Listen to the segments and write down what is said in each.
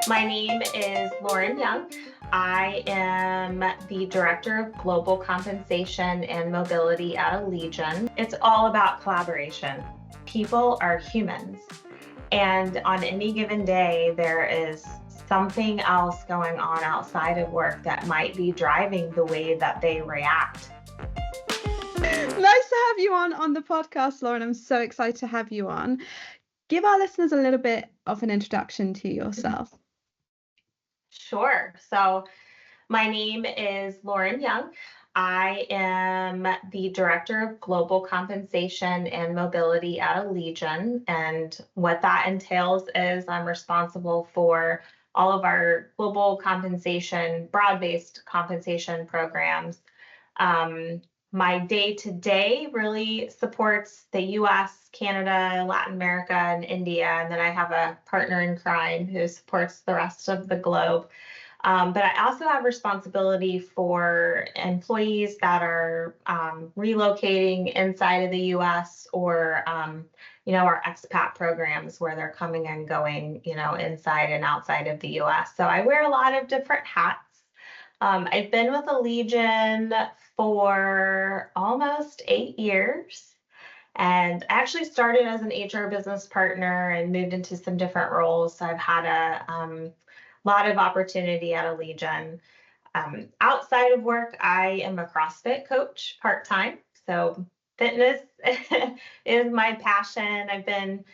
My name is Lauren Young. I am the Director of Global Compensation and Mobility at Allegion. It's all about collaboration. People are humans, and on any given day, there is something else going on outside of work that might be driving the way that they react. Nice to have you on the podcast, Lauren. I'm so excited to have you on. Give our listeners a little bit of an introduction to yourself. Sure. So, my name is Lauren Young. I am the Director of Global Compensation and Mobility at Allegion. And what that entails is I'm responsible for all of our global compensation, broad based compensation programs. Um, my day to day really supports the US, Canada, Latin America, and India. And then I have a partner in crime who supports the rest of the globe. But I also have responsibility for employees that are relocating inside of the US or, our expat programs where they're coming and going, inside and outside of the US. So I wear a lot of different hats. I've been with Allegion for almost 8 years. And I actually started as an HR business partner and moved into some different roles. So I've had a lot of opportunity at Allegion. Outside of work, I am a CrossFit coach part time. So fitness is my passion. I've been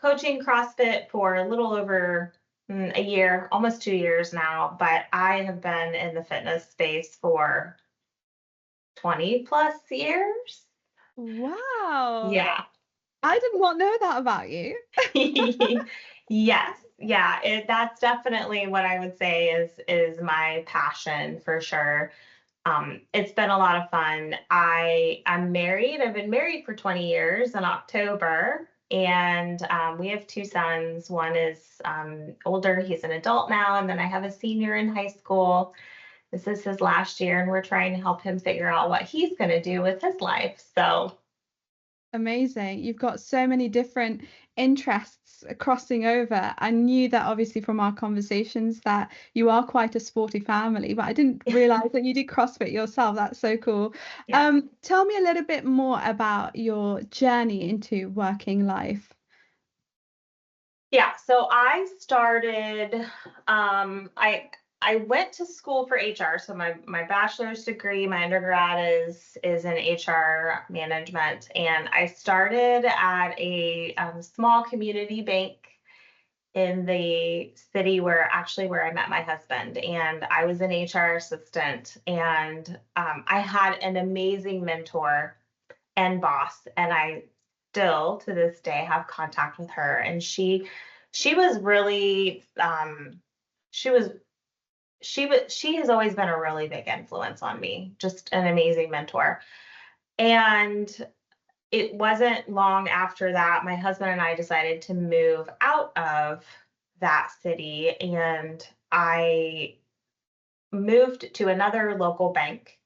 coaching CrossFit for a little over a year, almost 2 years now, but I have been in the fitness space for 20 plus years. Wow. Yeah. I did not know that about you. Yes, yeah, that's definitely what I would say is my passion for sure. It's been a lot of fun. I'm married. I've been married for 20 years in October, and we have two sons. One is older; he's an adult now, and then I have a senior in high school. This is his last year, and we're trying to help him figure out what he's going to do with his life. So Amazing. You've got so many different interests crossing over. I knew that obviously from our conversations that you are quite a sporty family, but I didn't realize that you did CrossFit yourself. That's so cool. yeah. Tell me a little bit more about your journey into working life. Yeah, so I started I went to school for HR. So my bachelor's degree, my undergrad is in HR management, and I started at a small community bank in the city where I met my husband, and I was an HR assistant, and I had an amazing mentor and boss, and I still to this day have contact with her. And she was really she has always been a really big influence on me, just an amazing mentor. And it wasn't long after that my husband and I decided to move out of that city, and I moved to another local bank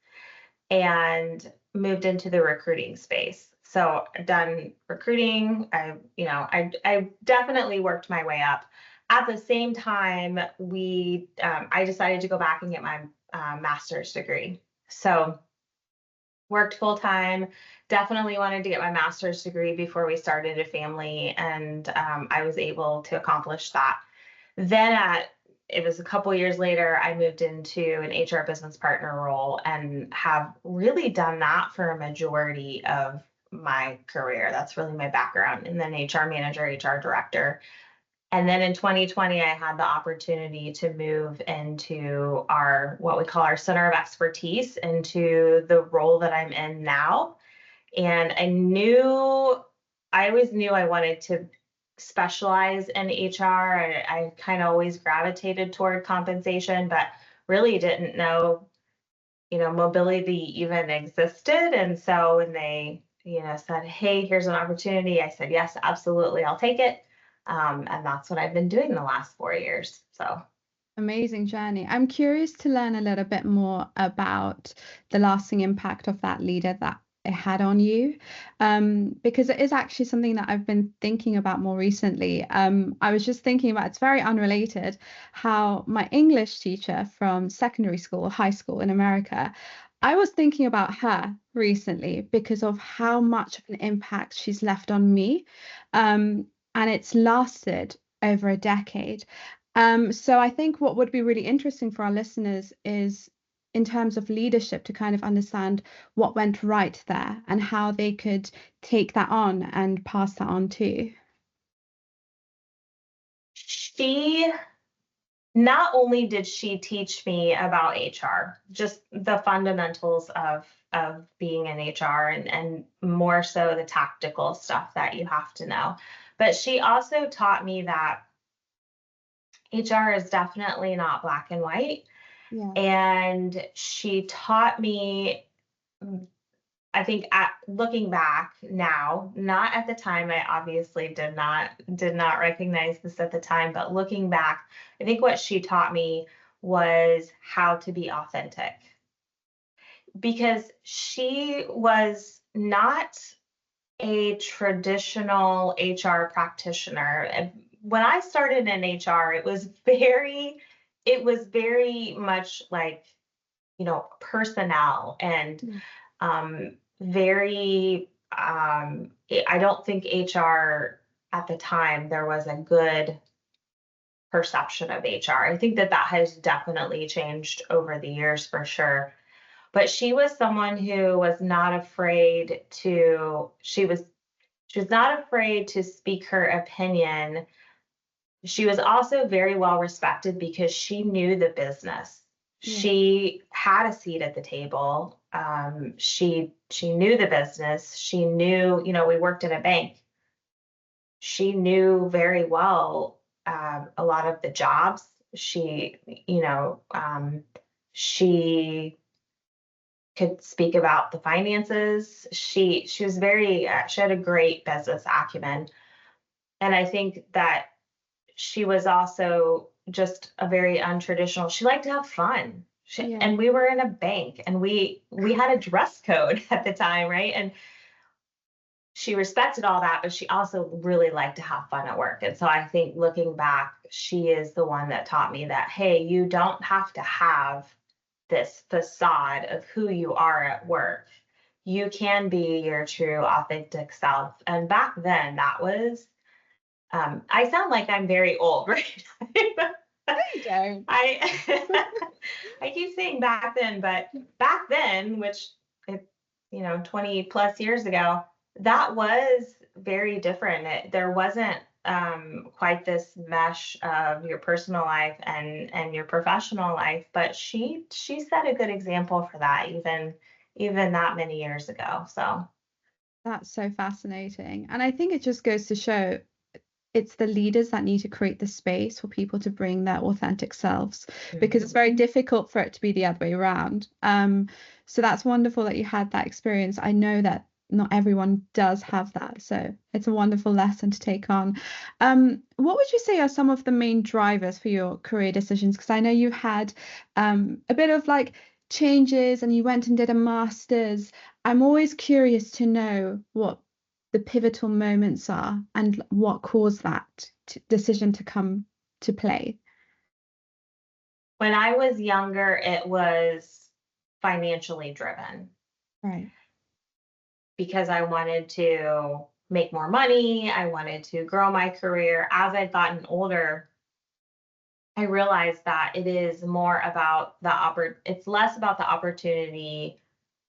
and moved into the recruiting space. So I've done recruiting. I definitely worked my way up. At the same time, I decided to go back and get my master's degree. So worked full time. Definitely wanted to get my master's degree before we started a family, and I was able to accomplish that. Then it was a couple years later, I moved into an HR business partner role and have really done that for a majority of my career. That's really my background. And then HR manager, HR director. And then in 2020, I had the opportunity to move into what we call our center of expertise, into the role that I'm in now. And I always knew I wanted to specialize in HR. I kind of always gravitated toward compensation, but really didn't know, mobility even existed. And so when they, said, "Hey, here's an opportunity," I said, "Yes, absolutely, I'll take it." And that's what I've been doing the last 4 years. So Amazing journey. I'm curious to learn a little bit more about the lasting impact of that leader that it had on you. Because it is actually something that I've been thinking about more recently. I was just thinking about, it's very unrelated, how my English teacher from secondary school, high school in America, I was thinking about her recently because of how much of an impact she's left on me. And it's lasted over a decade. So I think what would be really interesting for our listeners is in terms of leadership to kind of understand what went right there and how they could take that on and pass that on too. She not only did she teach me about HR, just the fundamentals of being in HR and more so the tactical stuff that you have to know, but she also taught me that HR is definitely not black and white. Yeah. And she taught me, I think at looking back now, not at the time, I obviously did not recognize this at the time, but looking back, I think what she taught me was how to be authentic because she was not a traditional HR practitioner. When I started in HR, it was very much like, personnel and Yeah. very I don't think HR at the time there was a good perception of HR. I think that has definitely changed over the years for sure. But she was someone who was not afraid to she was not afraid to speak her opinion. She was also very well respected because she knew the business. Yeah. She had a seat at the table. She knew the business. She knew, we worked in a bank. She knew very well a lot of the jobs. She could speak about the finances. She was she had a great business acumen, and I think that she was also just a very untraditional. She liked to have fun. Yeah. And we were in a bank and we had a dress code at the time, right? And she respected all that, but she also really liked to have fun at work. And so I think looking back, she is the one that taught me that, hey, you don't have to have this facade of who you are at work. You can be your true authentic self. And back then that was I sound like I'm very old, right? No, you don't. I I keep saying back then, but back then, which it 20 plus years ago, that was very different. There wasn't quite this mesh of your personal life and your professional life, but she set a good example for that even that many years ago. So That's so fascinating. And I think it just goes to show it's the leaders that need to create the space for people to bring their authentic selves because it's very difficult for it to be the other way around. So that's wonderful that you had that experience. I know that not everyone does have that, so it's a wonderful lesson to take on. What would you say are some of the main drivers for your career decisions? Because I know you had a bit of like changes and you went and did a master's. I'm always curious to know what the pivotal moments are and what caused that decision to come to play. when I was younger, it was financially driven Right. because I wanted to make more money. I wanted to grow my career. As I've gotten older, I realized that it is more about it's less about the opportunity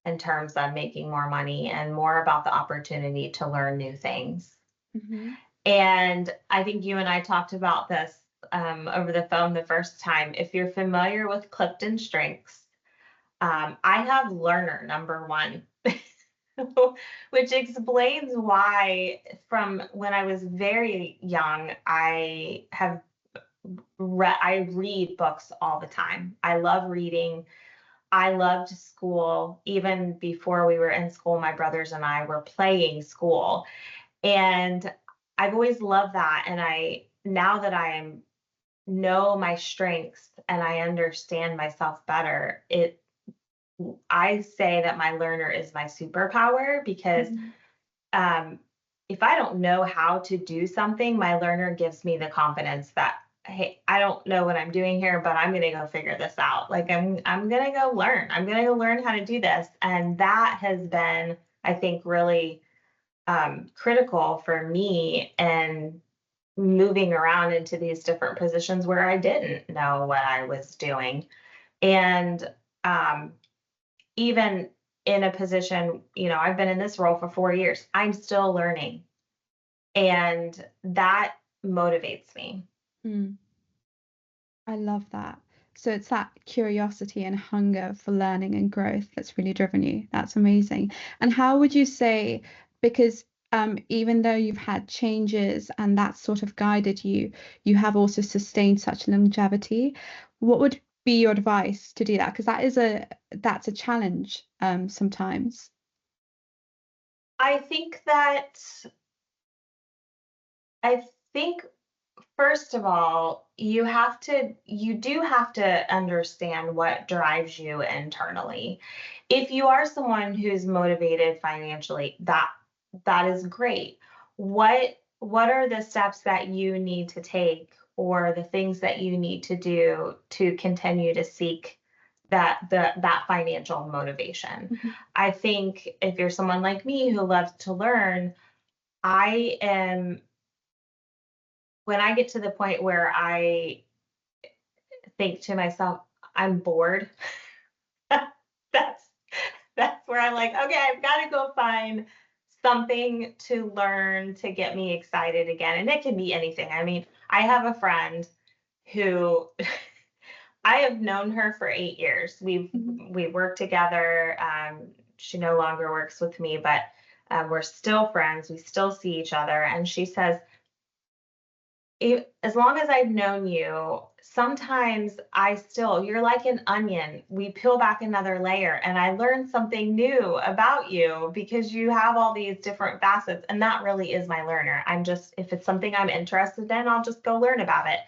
in terms of making more money and more about the opportunity to learn new things. Hmm. And I think you and I talked about this over the phone the first time. If you're familiar with Clifton Strengths, I have learner number one, which explains why from when I was very young, I read books all the time. I love reading. I loved school. Even before we were in school, my brothers and I were playing school. And I've always loved that. And now that know my strengths and I understand myself better, I say that my learner is my superpower because Mhm. um, if I don't know how to do something, my learner gives me the confidence that, hey, I don't know what I'm doing here, but I'm gonna go figure this out. Like I'm gonna go learn. I'm gonna go learn how to do this. And that has been, I think, really critical for me and moving around into these different positions where I didn't know what I was doing. And um, even in a position, I've been in this role for 4 years, I'm still learning. And that motivates me. Mm. I love that. So it's that curiosity and hunger for learning and growth that's really driven you. That's amazing. And how would you say, because even though you've had changes and that sort of guided you, you have also sustained such longevity. What would be your advice to do that? Because that's a challenge sometimes. I think that, I think first of all, you do have to understand what drives you internally. If you are someone who's motivated financially, that is great. What are the steps that you need to take or the things that you need to do to continue to seek that financial motivation? Mhm. I think if you're someone like me who loves to learn, I am when I get to the point where I think to myself, I'm bored. that's that's where I'm like, okay, I've got to go find something to learn to get me excited again. And it can be anything. I mean, I have a friend who I have known her for 8 years. Mhm. We've worked together. She no longer works with me, but we're still friends. We still see each other. And she says, as long as I've known you, sometimes you're like an onion. We peel back another layer, and I learn something new about you because you have all these different facets. And that really is my learner. If it's something I'm interested in, I'll just go learn about it.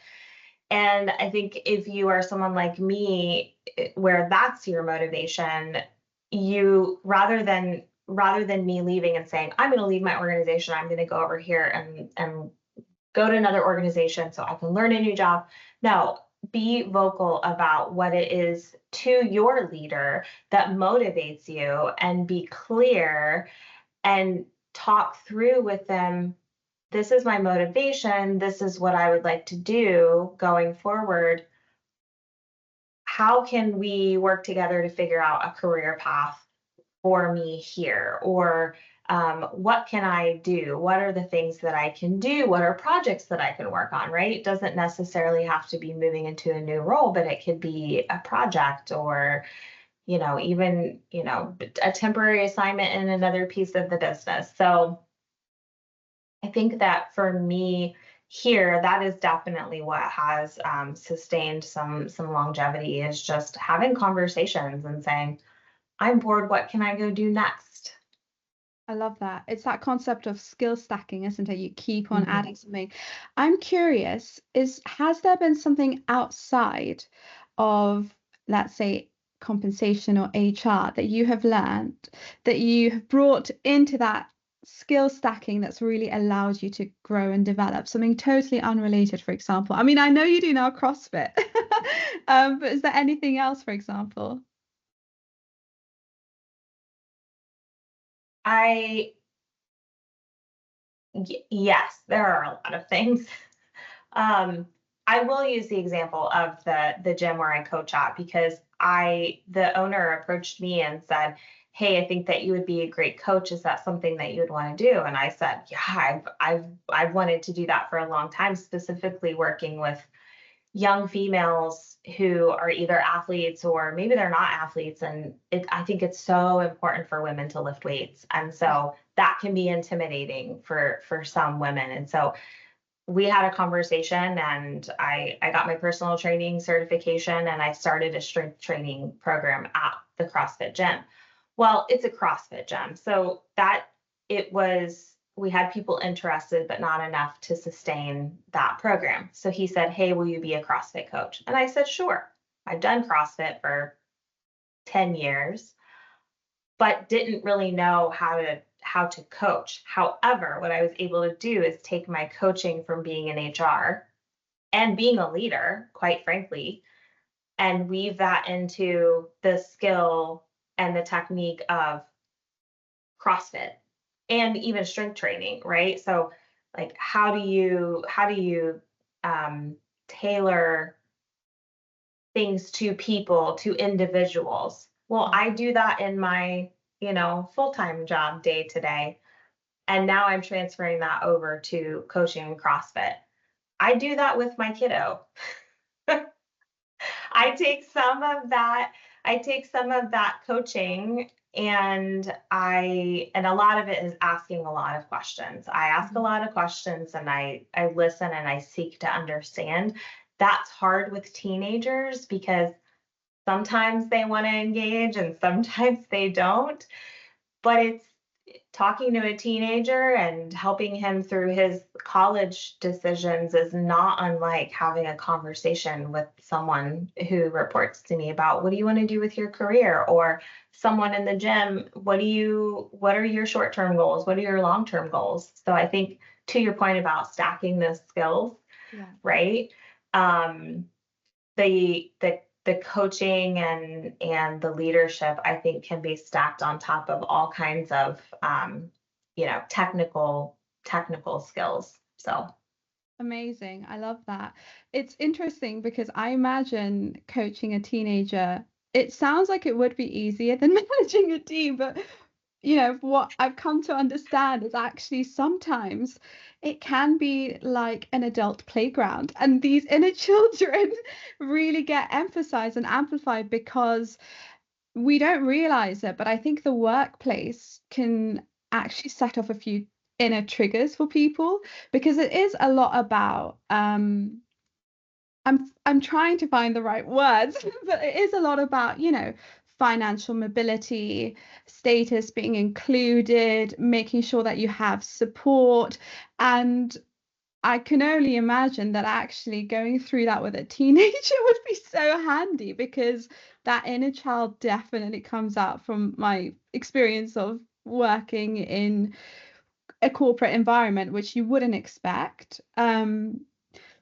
And I think if you are someone like me, where that's your motivation, you rather than me leaving and saying, I'm going to leave my organization, I'm going to go over here and go to another organization so I can learn a new job. No, be vocal about what it is to your leader that motivates you and be clear and talk through with them. This is my motivation. This is what I would like to do going forward. How can we work together to figure out a career path for me here? Or what can I do? What are the things that I can do? What are projects that I can work on, right? It doesn't necessarily have to be moving into a new role, but it could be a project or, even, a temporary assignment in another piece of the business. So I think that for me here, that is definitely what has sustained some longevity is just having conversations and saying, I'm bored. What can I go do next? I love that. It's that concept of skill stacking, isn't it? You keep on Mhm. adding something. I'm curious, has there been something outside of, let's say, compensation or HR that you have learned that you have brought into that skill stacking that's really allowed you to grow and develop? Something totally unrelated, for example. I mean, I know you do now CrossFit, but is there anything else, for example? I Yes, there are a lot of things. Um, I will use the example of the gym where I coach at because the owner approached me and said, "Hey, I think that you would be a great coach. Is that something that you would want to do?" And I said, "Yeah, I've wanted to do that for a long time, specifically working with young females who are either athletes or maybe they're not athletes. And I think it's so important for women to lift weights. And so that can be intimidating for some women. And so we had a conversation and I got my personal training certification and I started a strength training program at the CrossFit gym. Well, it's a CrossFit gym. So that it was we had people interested but not enough to sustain that program. So he said, "Hey, will you be a CrossFit coach?" And I said, "Sure." I've done CrossFit for 10 years, but didn't really know how to coach. However, what I was able to do is take my coaching from being in HR and being a leader, quite frankly, and weave that into the skill and the technique of CrossFit and even strength training, right? So like how do you um, tailor things to people, to individuals? Well, Yeah. I do that in my, full-time job day to day. And now I'm transferring that over to coaching and CrossFit. I do that with my kiddo. I take some of that I take some of that coaching, and a lot of it is asking a lot of questions. I ask a Mhm. lot of questions, and I listen and I seek to understand. That's hard with teenagers because sometimes they want to engage and sometimes they don't. But it's talking to a teenager and helping him through his college decisions is not unlike having a conversation with someone who reports to me about what do you want to do with your career, or someone in the gym, what are your short-term goals, what are your long-term goals. So I think, to your point about stacking the skills, Yeah. right? um the coaching and the leadership, I think, can be stacked on top of all kinds of technical skills. So Amazing. I love that. It's interesting because I imagine coaching a teenager, it sounds like it would be easier than managing a team, but what I've come to understand is actually sometimes it can be like an adult playground, and these inner children really get emphasized and amplified because we don't realize it, but I think the workplace can actually set off a few inner triggers for people because it is a lot about I'm trying to find the right words, but it is a lot about, financial mobility, status being included, making sure that you have support. And I can only imagine that actually going through that with a teenager would be so handy because that inner child definitely comes out from my experience of working in a corporate environment, which you wouldn't expect.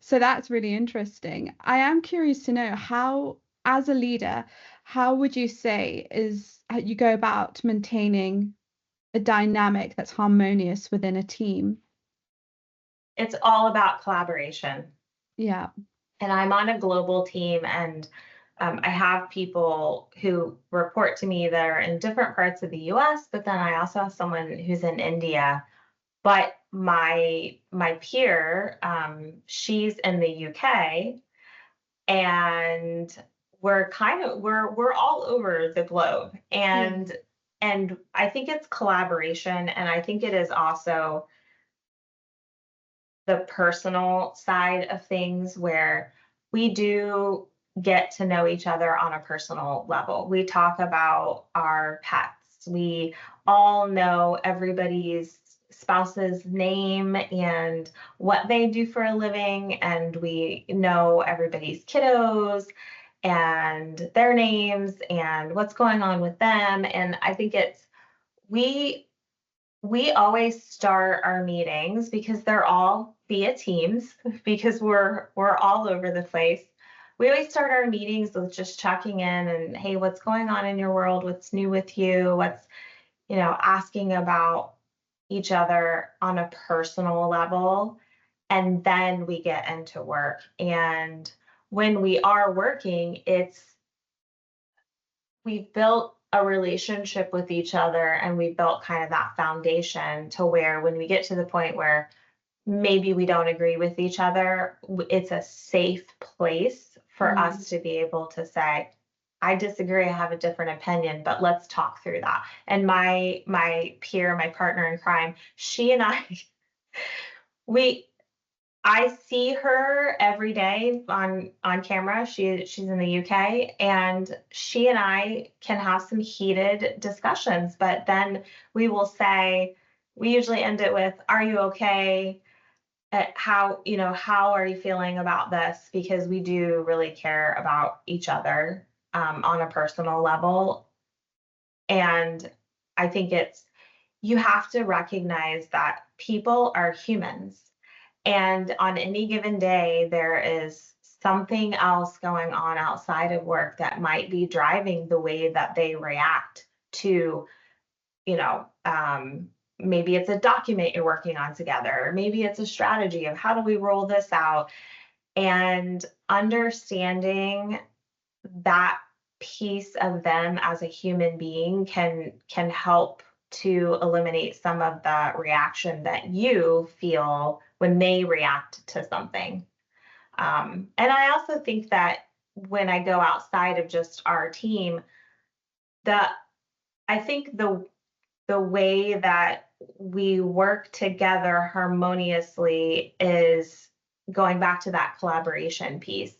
So that's really interesting. I am curious to know how, as a leader, how would you say is how you go about maintaining a dynamic that's harmonious within a team? it's all about collaboration. Yeah. And I'm on a global team, and I have people who report to me that are in different parts of the US, but then I also have someone who's in India. But my peer, she's in the UK, and we're all over the globe. Yeah. And I think it's collaboration, and I think it is also the personal side of things where we do get to know each other on a personal level. We talk about our pets. We all know everybody's spouse's name and what they do for a living, and we know everybody's kiddos and their names and what's going on with them. And I think we we always start our meetings, because they're all via Teams, because we're all over the place. We always start our meetings with just checking in and, hey, what's going on in your world? What's new with you? Asking about each other on a personal level. And then we get into work. And when we are working, we've built a relationship with each other, and we built kind of that foundation to where when we get to the point where maybe we don't agree with each other, it's a safe place for Mm. us to be able to say, I disagree, I have a different opinion, but let's talk through that. And my peer, my partner in crime, she and I, we I see her every day on camera. She's in the UK, and she and I can have some heated discussions, but then we usually end it with, "Are you okay? How are you feeling about this?" Because we do really care about each other. on a personal level. And I think you have to recognize that people are humans. And on any given day, there is something else going on outside of work that might be driving the way that they react to, you know, maybe it's a document you're working on together, or maybe it's a strategy of how do we roll this out. And understanding that piece of them as a human being can help to eliminate some of the reaction that you feel when they react to something. And I also think that when I go outside of just our team, that I think the way that we work together harmoniously is going back to that collaboration piece.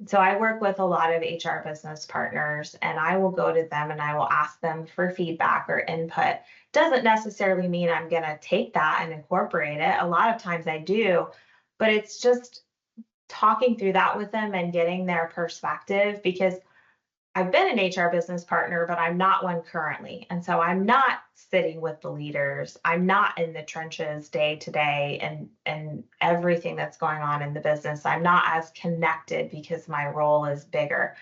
So I work with a lot of HR business partners, and I will go to them and I will ask them for feedback or input. Doesn't necessarily mean I'm going to take that and incorporate it. A lot of times I do, but it's just talking through that with them and getting their perspective, because I've been an HR business partner, but I'm not one currently. And so I'm not sitting with the leaders. I'm not in the trenches day to day and everything that's going on in the business. I'm not as connected because my role is bigger.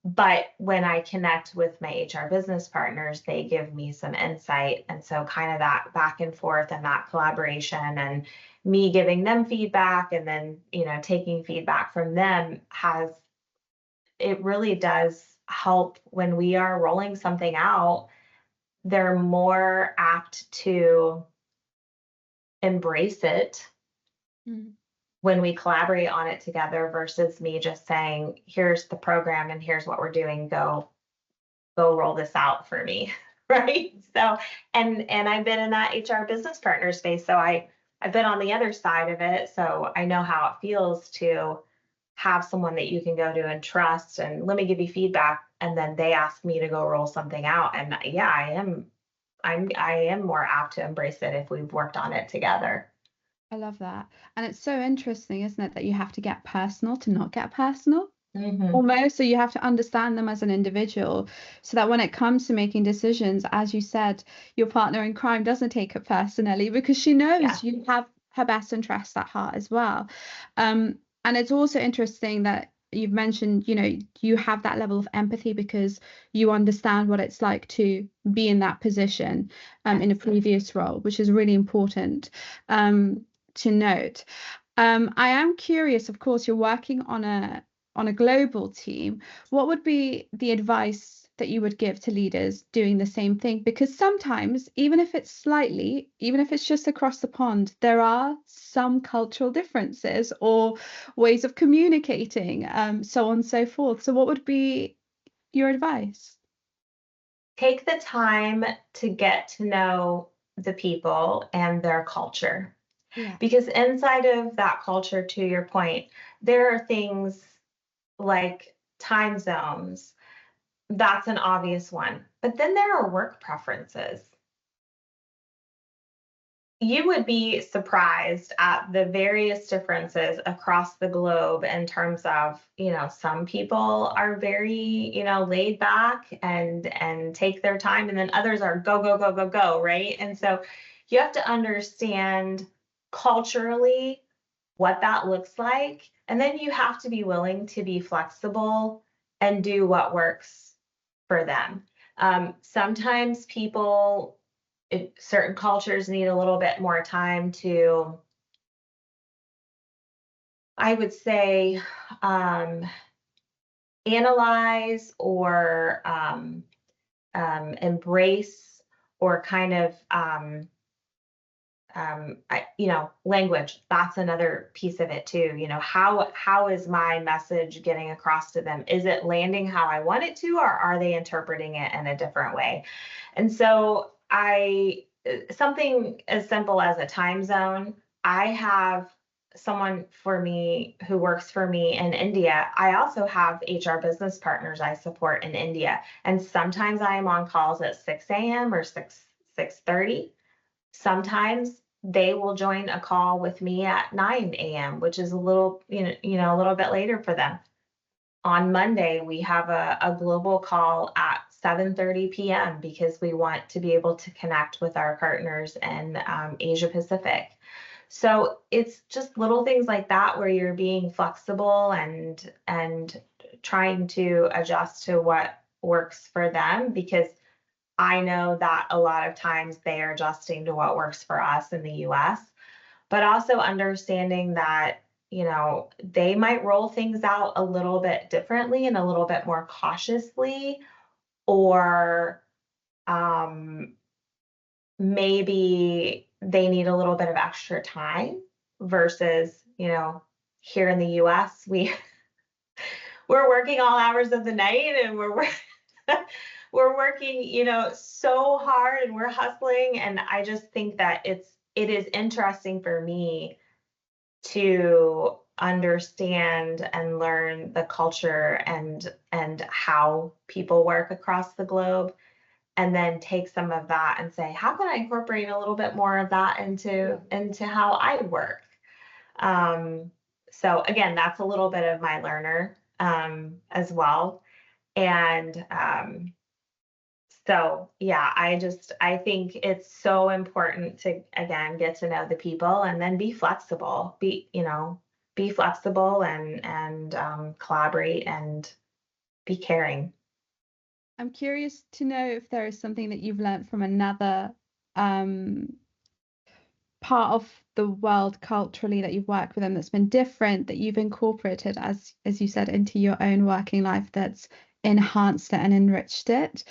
But when I connect with my HR business partners, they give me some insight. And so kind of that back and forth and that collaboration and me giving them feedback and then, taking feedback from them it really does help when we are rolling something out. They're more apt to embrace it Mm. when we collaborate on it together versus me just saying, here's the program and here's what we're doing. Go roll this out for me. Right. So and I've been in that HR business partner space. So I've been on the other side of it. So I know how it feels to have someone that you can go to and trust and let me give you feedback, and then they ask me to go roll something out, and yeah, I am more apt to embrace it if we've worked on it together. I love that. And it's so interesting, isn't it, that you have to get personal to not get personal? Hmm. Almost. So you have to understand them as an individual so that when it comes to making decisions, as you said, your partner in crime doesn't take it personally because she Yeah. knows you have her best interests at heart as well. And it's also interesting that you've mentioned, you have that level of empathy because you understand what it's like to be in that position in a Yes. previous role, which is really important to note. I am curious, of course, you're working on a global team. What would be the advice that you would give to leaders doing the same thing? Because sometimes, even if it's slightly, even if it's just across the pond, there are some cultural differences or ways of communicating, so on and so forth. So what would be your advice? Take the time to get to know the people and their culture, Yeah. because inside of that culture, to your point, there are things like time zones. That's an obvious one. But then there are work preferences. You would be surprised at the various differences across the globe in terms of, some people are very, laid back and take their time, and then others are go, go, go, go, go, right? And so you have to understand culturally what that looks like. And then you have to be willing to be flexible and do what works for them. Sometimes certain cultures need a little bit more time to, I would say, um, analyze or embrace or kind of language. That's another piece of it too. How is my message getting across to them? Is it landing how I want it to, or are they interpreting it in a different way? And so something as simple as a time zone. I have someone for me who works for me in India. I also have HR business partners I support in India, and sometimes I am on calls at 6 a.m. or 6:30. Sometimes they will join a call with me at 9 a.m., which is a little, a little bit later for them. on Monday, we have a global call at 7:30 p.m. because we want to be able to connect with our partners in Asia Pacific. So it's just little things like that where you're being flexible and trying to adjust to what works for them, because I know that a lot of times they are adjusting to what works for us in the US, but also understanding that, they might roll things out a little bit differently and a little bit more cautiously, or um, maybe they need a little bit of extra time versus, here in the US, we're working all hours of the night, and we're working, so hard, and we're hustling. And I just think that it is interesting for me to understand and learn the culture and how people work across the globe, and then take some of that and say, how can I incorporate a little bit more of that into how I work. um, so again, that's a little bit of my learner, as well. And so yeah, I think it's so important to, again, get to know the people and then be flexible, be flexible and collaborate and be caring. I'm curious to know if there is something that you've learned from another um, part of the world culturally that you've worked with them that's been different, that you've incorporated, as you said, into your own working life, that's enhanced it and enriched it.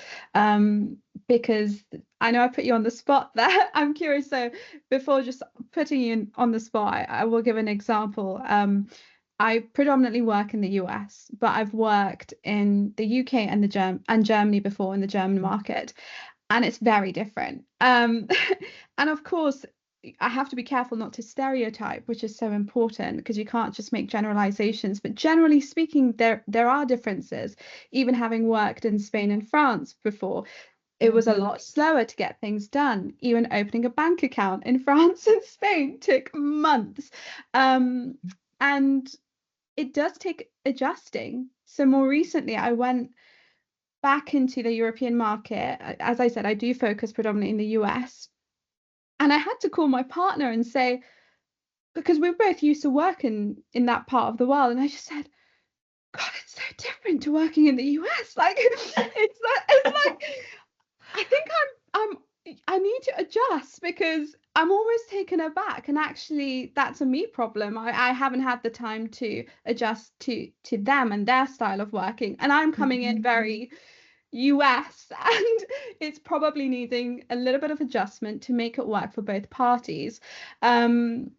Because I know I put you on the spot there. I'm curious. So before just putting you on the spot, I will give an example. I predominantly work in the US, but I've worked in the UK and and Germany before, in the German market, and it's very different. And of course, I have to be careful not to stereotype, which is so important, because you can't just make generalizations. But generally speaking, there are differences. Even having worked in Spain and France before, it was a Mhm. lot slower to get things done. Even opening a bank account in France and Spain took months. And it does take adjusting. So more recently, I went back into the European market. As I said, I do focus predominantly in the US. And I had to call my partner and say, because we're both used to working in that part of the world, and I just said, God, it's so different to working in the US. Like it's like I think I need to adjust, because I'm always taken aback, and actually that's a me problem. I haven't had the time to adjust to them and their style of working, and I'm coming in very US, and it's probably needing a little bit of adjustment to make it work for both parties. Um,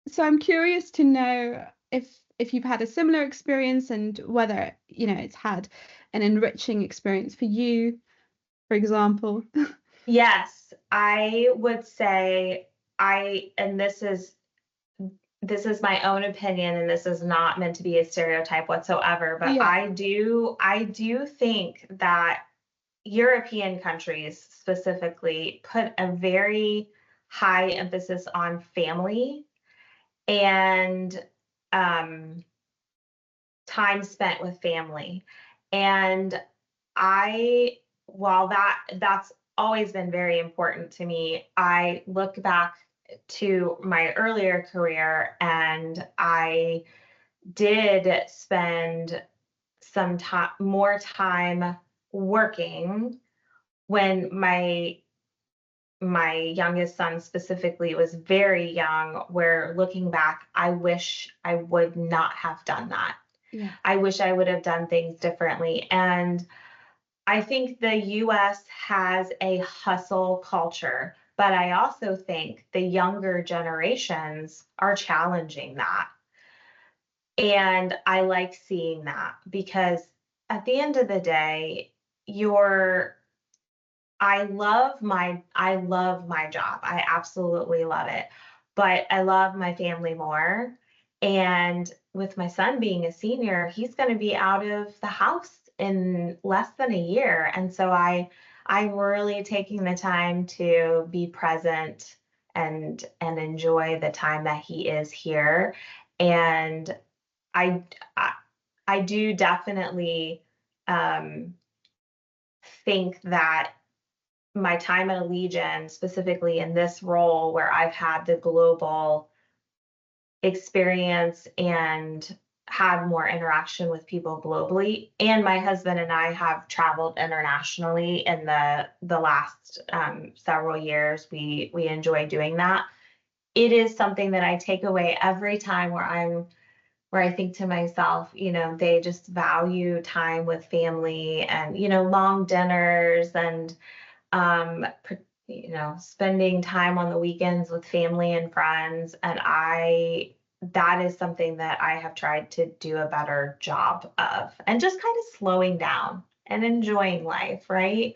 so I'm curious to know if you've had a similar experience, and whether, it's had an enriching experience for you, for example. Yes, I would say, and this is my own opinion, and this is not meant to be a stereotype whatsoever, but Yeah. I do think that European countries specifically put a very high emphasis on family and um, time spent with family. And while that's always been very important to me, I look back to my earlier career, and I did spend some time, more time working when my youngest son specifically was very young, where looking back, I wish I would not have done that. Yeah. I wish I would have done things differently. And I think the US has a hustle culture, but I also think the younger generations are challenging that. And I like seeing that, because at the end of the day, you're I love my job. I absolutely love it. But I love my family more. And with my son being a senior, he's going to be out of the house in less than a year. And so I'm really taking the time to be present and enjoy the time that he is here. And I I do definitely um, think that my time at Allegion, specifically in this role where I've had the global experience and had more interaction with people globally, and my husband and I have traveled internationally in the last several years. We enjoy doing that. It is something that I take away every time where I think to myself, they just value time with family and, long dinners and, um, spending time on the weekends with family and friends. And that is something that I have tried to do a better job of and just kind of slowing down and enjoying life, right?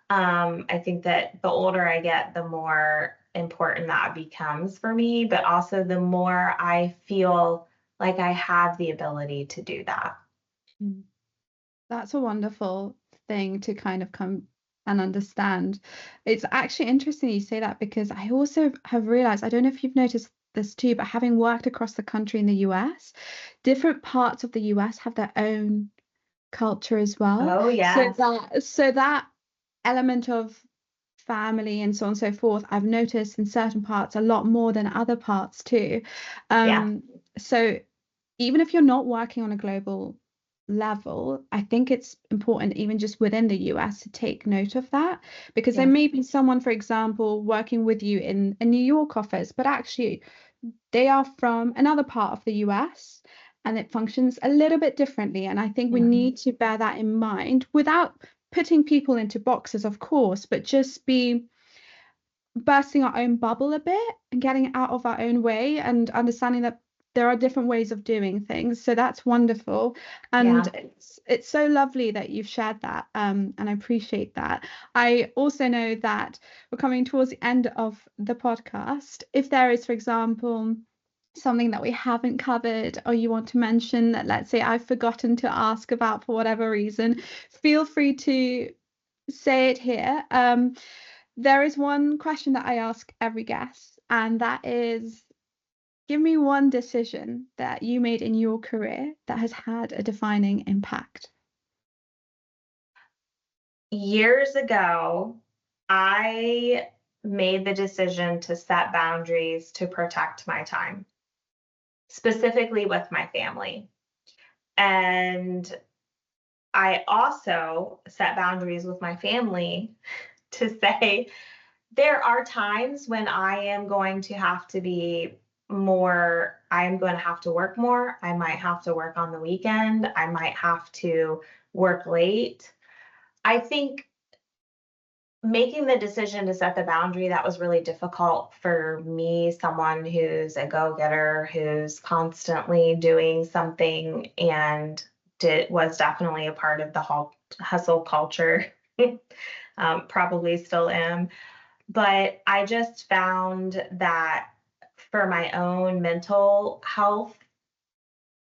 I think that the older I get, the more important that becomes for me, but also the more I feel like I have the ability to do that. Mm. That's a wonderful thing to kind of come and understand. It's actually interesting you say that because I also have realized, I don't know if you've noticed this too, but having worked across the country in the US, different parts of the US have their own culture as well. Oh, yes. So that element of family and so on and so forth, I've noticed in certain parts a lot more than other parts too. Yeah. So even if you're not working on a global level, I think it's important, even just within the US, to take note of that because there Yes. may be someone, for example, working with you in a New York office, but actually they are from another part of the US and it functions a little bit differently. And I think we Mhm. need to bear that in mind without putting people into boxes, of course, but just be bursting our own bubble a bit and getting out of our own way and understanding that there are different ways of doing things. So that's wonderful. And Yeah. it's so lovely that you've shared that. And I appreciate that. I also know that we're coming towards the end of the podcast. If there is, for example, something that we haven't covered or you want to mention that, let's say, I've forgotten to ask about for whatever reason, feel free to say it here. There is one question that I ask every guest, and that is, give me one decision that you made in your career that has had a defining impact. Years ago, I made the decision to set boundaries to protect my time, specifically with my family. And I also set boundaries with my family to say there are times when I am going to have to be I am going to have to work more. I might have to work on the weekend. I might have to work late. I think making the decision to set the boundary, that was really difficult for me, someone who's a go-getter, who's constantly doing something and was definitely a part of the hustle culture. Probably still am. But I just found that for my own mental health,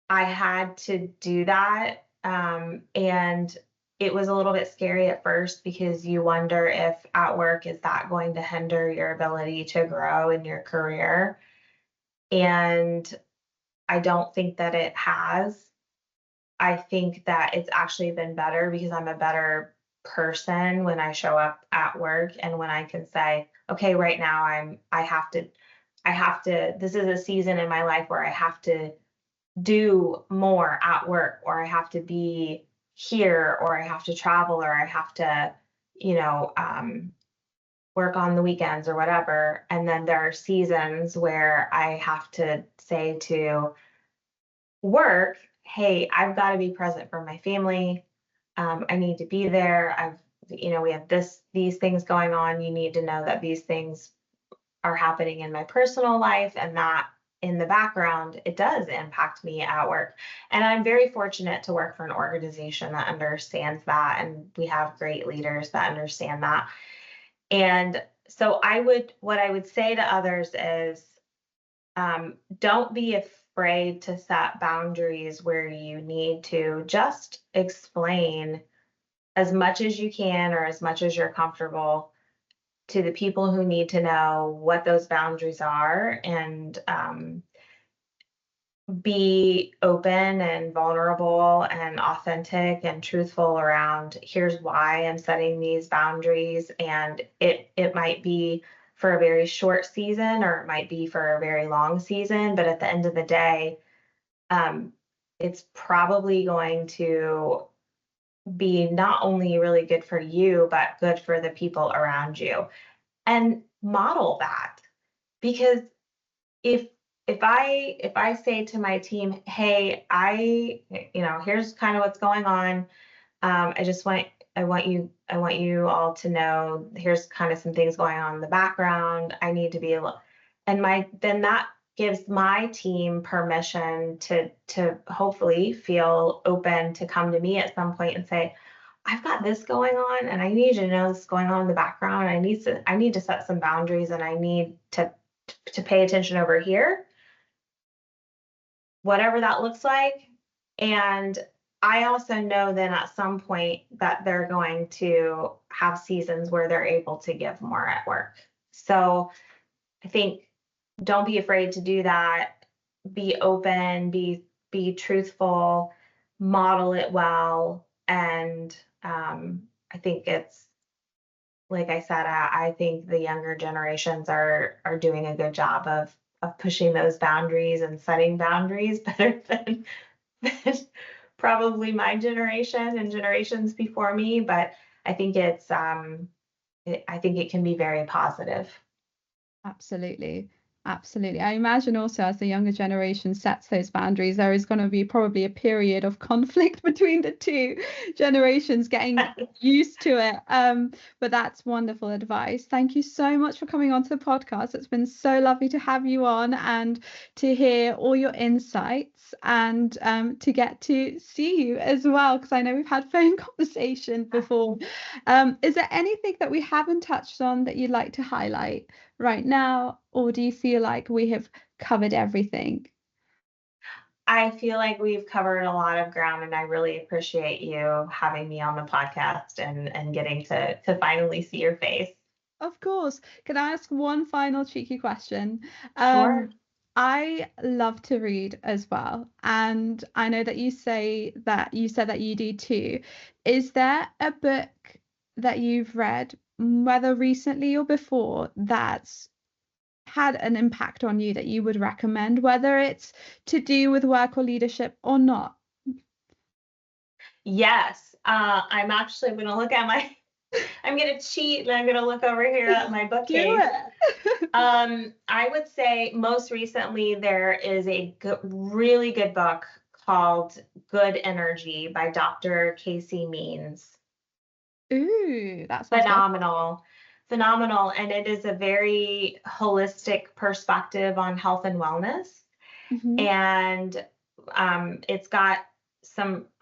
I had to do that. And it was a little bit scary at first because you wonder if at work, is that going to hinder your ability to grow in your career? And I don't think that it has. I think that it's actually been better because I'm a better person when I show up at work and when I can say, okay, right now I have to, this is a season in my life where I have to do more at work, or I have to be here, or I have to travel, or I have to, you know, work on the weekends or whatever. And then there are seasons where I have to say to work, hey, I've got to be present for my family. I need to be there. We have these things going on. You need to know that these things are happening in my personal life, and that in the background, it does impact me at work. And I'm very fortunate to work for an organization that understands that. And we have great leaders that understand that. And so what I would say to others is, don't be afraid to set boundaries where you need to. Just explain as much as you can or as much as you're comfortable to the people who need to know what those boundaries are. And be open and vulnerable and authentic and truthful around here's why I'm setting these boundaries, and it might be for a very short season or it might be for a very long season, but at the end of the day, um, it's probably going to be not only really good for you but good for the people around you, and model that. Because if if I say to my team, hey, here's kind of what's going on. I just want I want you all to know here's kind of some things going on in the background. I need to be able, and my then that gives my team permission to hopefully feel open to come to me at some point and say, I've got this going on and I need you to know this is going on in the background. I need to set some boundaries and I need to pay attention over here, whatever that looks like. And I also know then at some point that they're going to have seasons where they're able to give more at work. So I think don't be afraid to do that. Be open, be truthful, model it well. And I think it's like I said, I think the younger generations are doing a good job of pushing those boundaries and setting boundaries better than probably my generation and generations before me. But I think I think it can be very positive. Absolutely. Absolutely. I imagine also as the younger generation sets those boundaries, there is going to be probably a period of conflict between the two generations getting used to it. But that's wonderful advice. Thank you so much for coming on to the podcast. It's been so lovely to have you on and to hear all your insights and to get to see you as well, because I know we've had phone conversation before. Is there anything that we haven't touched on that you'd like to highlight right now, or do you feel like we have covered everything? I feel like we've covered a lot of ground, and I really appreciate you having me on the podcast and getting to finally see your face. Of course. Can I ask one final cheeky question? Sure. I love to read as well, and I know that you said that you do too. Is there a book that you've read, whether recently or before, that's had an impact on you that you would recommend, whether it's to do with work or leadership or not? Yes. I'm actually going to look at my I'm going to cheat and I'm going to look over here at my Do bookcase. it. I would say most recently there is a really good book called Good Energy by Dr. Casey Means. Ooh, that sounds good. Phenomenal, phenomenal. And it is a very holistic perspective on health and wellness. Hmm. And it's got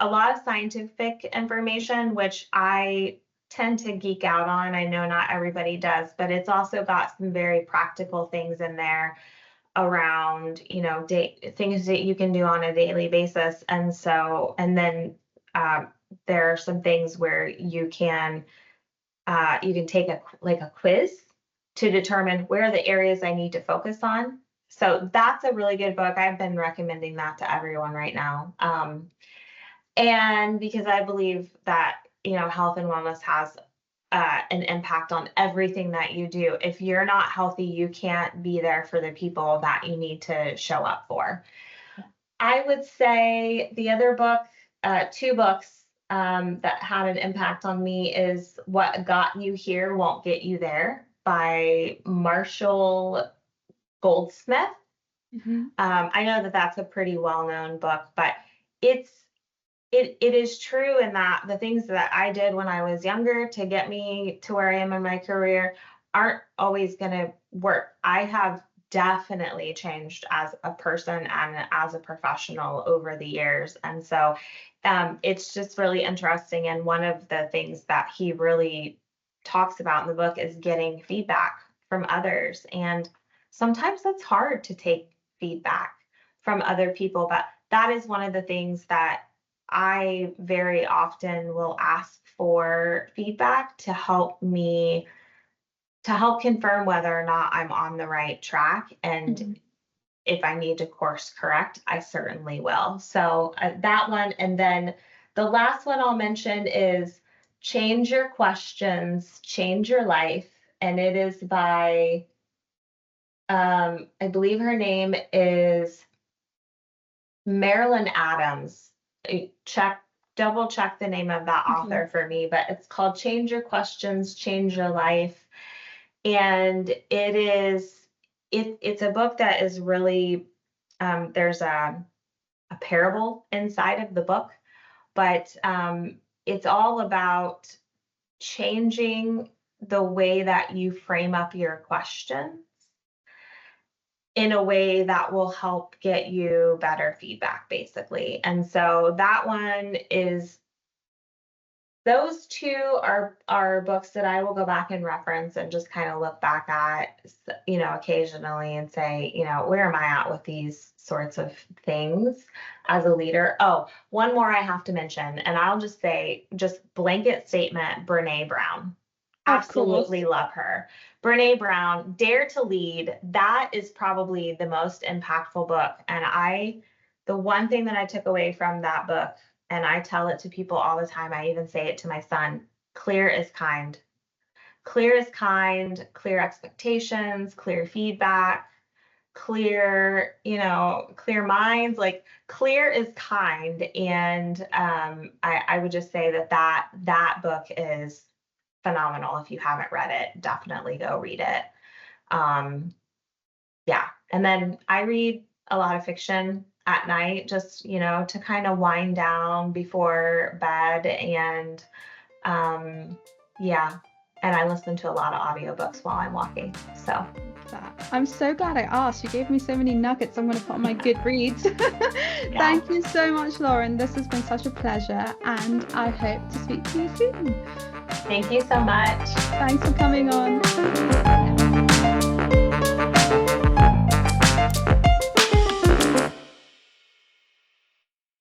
a lot of scientific information, which I tend to geek out on. I know not everybody does, but it's also got some very practical things in there around, things that you can do on a daily basis. And then there are some things where you can take a quiz to determine where are the areas I need to focus on. So that's a really good book. I've been recommending that to everyone right now. And because I believe that, health and wellness has an impact on everything that you do. If you're not healthy, you can't be there for the people that you need to show up for. I would say the other book, two books that had an impact on me is What Got You Here Won't Get You There by Marshall Goldsmith. Hmm. I know that that's a pretty well-known book, but it's it is true in that the things that I did when I was younger to get me to where I am in my career aren't always going to work. I have definitely changed as a person and as a professional over the years. And so it's just really interesting. And one of the things that he really talks about in the book is getting feedback from others. And sometimes that's hard to take feedback from other people, but that is one of the things that I very often will ask for feedback to help confirm whether or not I'm on the right track. And Hmm. if I need to course correct, I certainly will. So that one. And then the last one I'll mention is Change Your Questions, Change Your Life. And it is by, I believe her name is Marilyn Adams. Double check the name of that author for me, but it's called Change Your Questions, Change Your Life. And it's a book that is really, there's a parable inside of the book, but it's all about changing the way that you frame up your questions in a way that will help get you better feedback, basically. And so that one is, those two are books that I will go back and reference and just kind of look back at, occasionally and say, where am I at with these sorts of things as a leader? Oh, one more I have to mention, and I'll just say, just blanket statement, Brene Brown. Absolutely love her. Brene Brown, Dare to Lead. That is probably the most impactful book. And the one thing that I took away from that book, and I tell it to people all the time, I even say it to my son, clear is kind. Clear is kind, clear expectations, clear feedback, clear minds, like clear is kind. And I would just say that book is phenomenal. If you haven't read it, definitely go read it. Yeah. And then I read a lot of fiction at night, just, to kind of wind down before bed. And yeah. And I listen to a lot of audiobooks while I'm walking. So I'm so glad I asked. You gave me so many nuggets I'm going to put on my Goodreads. Yeah. Thank you so much, Lauren. This has been such a pleasure, and I hope to speak to you soon. Thank you so much. Thanks for coming on.